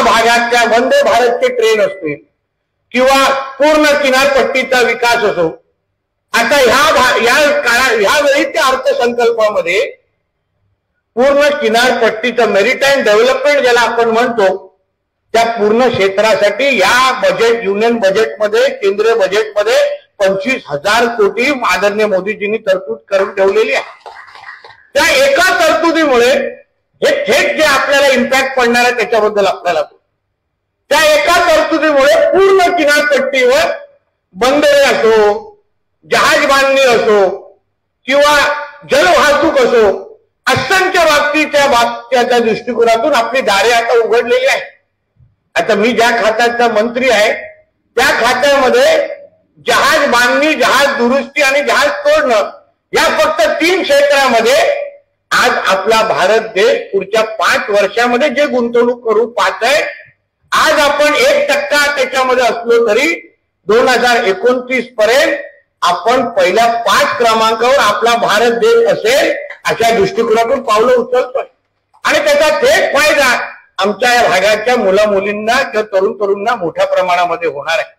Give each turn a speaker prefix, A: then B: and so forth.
A: भागातल्या वंदे भारतचे ट्रेन असतील किंवा पूर्ण किनारपट्टीचा विकास असो, आता ह्यावेळी त्या अर्थसंकल्पामध्ये पूर्ण किनारपट्टीचं मेरिटाईम डेव्हलपमेंट ज्याला आपण म्हणतो त्या पूर्ण क्षेत्रासाठी या बजेट युनियन बजेटमध्ये केंद्रीय बजेटमध्ये 25,000 कोटी आदरणीय मोदीजींनी तरतूद करून ठेवलेली आहे। त्या एका तरतुदीमुळे हे थेट जे आपल्याला इम्पॅक्ट पडणार आहे त्याच्याबद्दल आपल्याला त्या एका तरतुदीमुळे पूर्ण किनारपट्टीवर बंदरे असो, जहाज बांधणी असो किंवा जलवाहतूक असो, असंख्य बाबतीच्या दृष्टिकोनातून आपली दारे आता उघडलेली आहे। आता मी ज्या खात्याचा मंत्री आहे त्या खात्यामध्ये जहाज बांधणी, जहाज दुरुस्ती आणि जहाज तोडणं या फक्त 3 क्षेत्रामध्ये आज आपला भारत देश पुढच्या 5 वर्षामध्ये जे गुंतवणूक करू पाहत आहे, आज आपण 1% त्याच्यामध्ये असलो तरी 2029 पर्यंत आपण पहिल्या 5 क्रमांकावर आपला भारत देश असेल अशा दृष्टिकोनातून पावलं उचलतोय आणि त्याचा थेट फायदा आमच्या या भागाच्या मुला मुलींना किंवा तरुण तरुणांना मोठ्या प्रमाणामध्ये होणार आहे।